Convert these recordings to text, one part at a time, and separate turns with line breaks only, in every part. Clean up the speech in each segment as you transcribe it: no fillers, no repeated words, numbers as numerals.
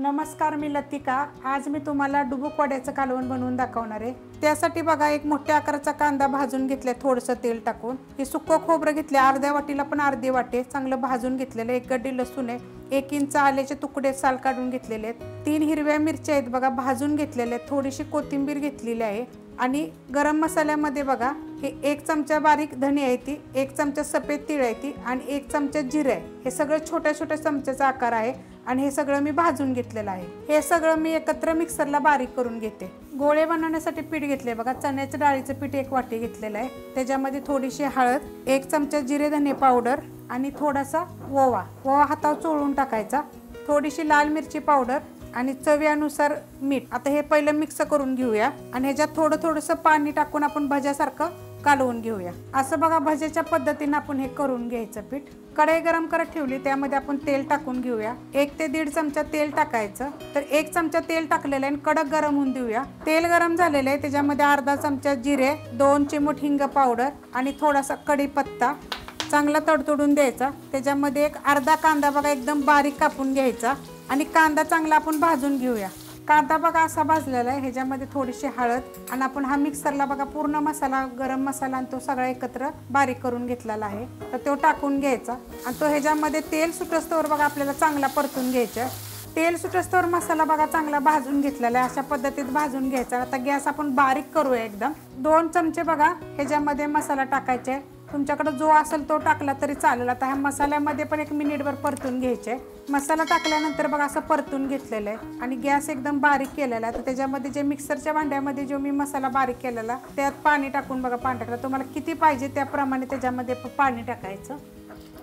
नमस्कार, मी लतिका। आज मी तुम्हाला डुबुक वड्याचं कालवण बनवून दाखवणार आहे। त्यासाठी बघा एक मोठ्या आकाराचा कांदा भाजून घेतलाय थोडंसं तेल टाकून। हे सुक्क खोबरं घेतले अर्ध्या वाटीला पण अर्धी वाटी चांगलं भाजून घेतलेलं। एक गड्डी लसूण आहे, 1 इंच आल्याचे तुकडे साल काढून घेतलेले आहेत। 3 हिरव्या मिरच्या आहेत बघा भाजून घेतलेल्या आहेत। थोडीशी कोथिंबीर घेतलेली आहे आणि गरम मसाल्यामध्ये बघा हे 1 चमचा बारीक धने आहे ती, 1 चमचा सफेद तीळ आहे ती आणि 1 चमचा जिरे आहे। हे सगळं छोट्या छोट्या चमच्याचा आकार आहे आणि हे सगळं मी भाजून घेतलेलं आहे। हे सगळं मी एकत्र मिक्सरला बारीक करून घेते। गोळे बनवण्यासाठी पीठ घेतले बघा, चण्याच्या डाळीचं पीठ 1 वाटी घेतलेलं आहे। त्याच्यामध्ये थोडीशी हळद, 1 चमचा जिरे धने पावडर आणि थोडासा ओवा हातावर चोळून टाकायचा, थोडीशी लाल मिरची पावडर आणि चवीनुसार मीठ। आता हे पहिलं मिक्स करून घेऊया आणि ह्याच्यात थोडंसं पाणी टाकून आपण भज्यासारखं कालवून घेऊया। असं बघा भज्याच्या पद्धतीने आपण हे करून घ्यायचं पीठ। कढई गरम करत ठेवली, त्यामध्ये आपण तेल टाकून घेऊया। 1 ते 1.5 चमचा तेल टाकायचं। तर 1 चमचा तेल टाकलेलं आहे, कडक गरम होऊन देऊया। तेल गरम झालेलं आहे, त्याच्यामध्ये अर्धा चमचा जिरे, 2 चिमूट हिंग पावडर आणि थोडासा कढीपत्ता चांगला तडतडून द्यायचा। त्याच्यामध्ये एक अर्धा कांदा बघा एकदम बारीक कापून घ्यायचा आणि कांदा चांगला आपण भाजून घेऊया। कांदा बघा असा भाजलेला आहे, ह्याच्यामध्ये थोडीशी हळद आणि आपण हा मिक्सरला बघा पूर्ण मसाला, गरम मसाला आणि तो सगळा एकत्र बारीक करून घेतलेला आहे। तर तो टाकून घ्यायचा आणि तो ह्याच्यामध्ये तेल सुटस्तोवर बघा आपल्याला चांगला परतून घ्यायचा। तेल सुटस्तोवर मसाला बघा चांगला भाजून घेतलेला आहे, अशा पद्धतीत भाजून घ्यायचा। आता गॅस आपण बारीक करूया एकदम। 2 चमचे बघा ह्याच्यामध्ये मसाला टाकायचे, तुमच्याकडे जो असेल तो टाकला तरी चालेल। आता ह्या मसाल्यामध्ये पण 1 मिनिटभर परतून घ्यायचे। मसाला टाकल्यानंतर बघा असं परतून घेतलेलं आहे आणि गॅस एकदम बारीक केलेला आहे। तर त्याच्यामध्ये जे मिक्सरच्या भांड्यामध्ये जो मी मसाला बारीक केलेला त्यात पाणी टाकून बघा, पाणी टाकलं तुम्हाला किती पाहिजे त्याप्रमाणे त्याच्यामध्ये पाणी टाकायचं।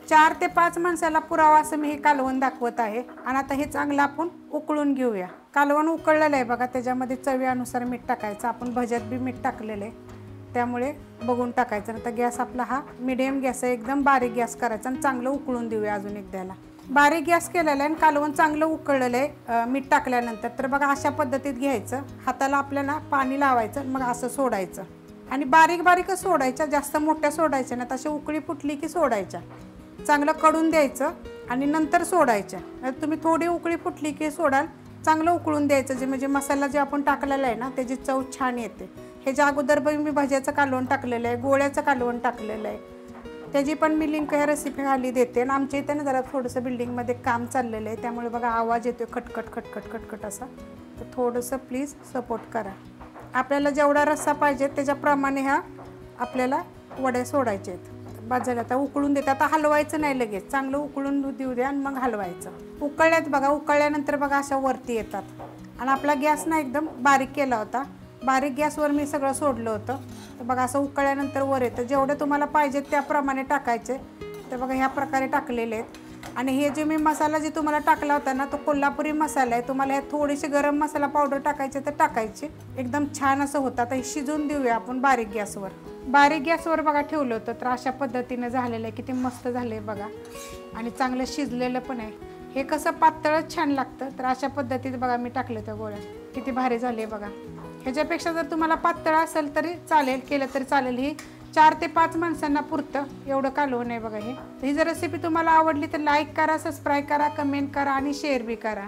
4 ते 5 माणसाला पुरावा असं मी हे कालवण दाखवत आहे। आणि आता हे चांगलं आपण उकळून घेऊया। कालवण उकळलेलं आहे बघा, त्याच्यामध्ये चवीनुसार मीठ टाकायचं। आपण भज्यात बी मीठ टाकलेलं आहे त्यामुळे बघून टाकायचं। आता गॅस आपला हा मीडियम गॅस आहे, एकदम बारीक गॅस करायचा आणि चांगलं उकळून देऊया अजून एकदाला। बारीक गॅस केलेला आहे आणि कालवण चांगलं उकळलेलं आहे मीठ टाकल्यानंतर। तर बघा अशा पद्धतीत घ्यायचं, हाताला आपल्याला पाणी लावायचं, मग असं सोडायचं आणि बारीक बारीकच सोडायच्या, जास्त मोठ्या सोडायच्या ना। तशी उकळी फुटली की सोडायच्या, चांगलं कडून द्यायचं आणि नंतर सोडायच्या। तुम्ही थोडी उकळी फुटली की सोडाल, चांगलं उकळून द्यायचं। जे म्हणजे मसाला जे आपण टाकलेला आहे ना त्याची चव छान येते। ह्याच्या अगोदर पण मी भज्याचं कालवण टाकलेलं आहे, गोळ्याचं कालवण टाकलेलं आहे, त्याची पण मी लिंक ह्या रेसिपी खाली देते। आणि आमच्या इथं ना जरा थोडंसं बिल्डिंगमध्ये काम चाललेलं आहे त्यामुळे बघा आवाज येतो खटखट खटखट खटखट असा। तर थोडंसं प्लीज सपोर्ट करा। आपल्याला जेवढा रस्सा पाहिजे त्याच्याप्रमाणे ह्या आपल्याला वड्या सोडायचे आहेत। बाजूला आता उकळून देतात, आता हलवायचं नाही लगेच, चांगलं उकळून देऊ द्या आणि मग हलवायचं। उकळल्यात बघा, उकळल्यानंतर बघा अशा वरती येतात आणि आपला गॅस ना एकदम बारीक केला होता। बारीक गॅसवर मी सगळं सोडलं होतं। तर बघा असं उकळल्यानंतर वर येतं, जेवढे तुम्हाला पाहिजे त्याप्रमाणे टाकायचे। तर बघा ह्या प्रकारे टाकलेले आहेत आणि हे जे मी मसाला जे तुम्हाला टाकला होता ना तो कोल्हापुरी मसाला आहे। तुम्हाला ह्यात थोडीशी गरम मसाला पावडर टाकायचे तर टाकायची, एकदम छान असं होतं। आता हे शिजून देऊया आपण बारीक गॅसवर। बारीक गॅसवर बघा ठेवलं होतं तर अशा पद्धतीने झालेलं आहे, किती मस्त झालं आहे बघा आणि चांगलं शिजलेलं पण आहे। हे कसं पातळच छान लागतं। तर अशा पद्धतीत बघा मी टाकलं त्या गोळ्या, किती भारी झाले बघा। ह्याच्यापेक्षा जर तुम्हाला पातळ असेल तरी चालेल, केलं तरी चालेल। ही 4 ते 5 माणसांना पुरतं एवढं कालवण आहे बघा हे। ही जर रेसिपी तुम्हाला आवडली तर लाईक करा, सबस्क्राईब करा, कमेंट करा आणि शेअर बी करा।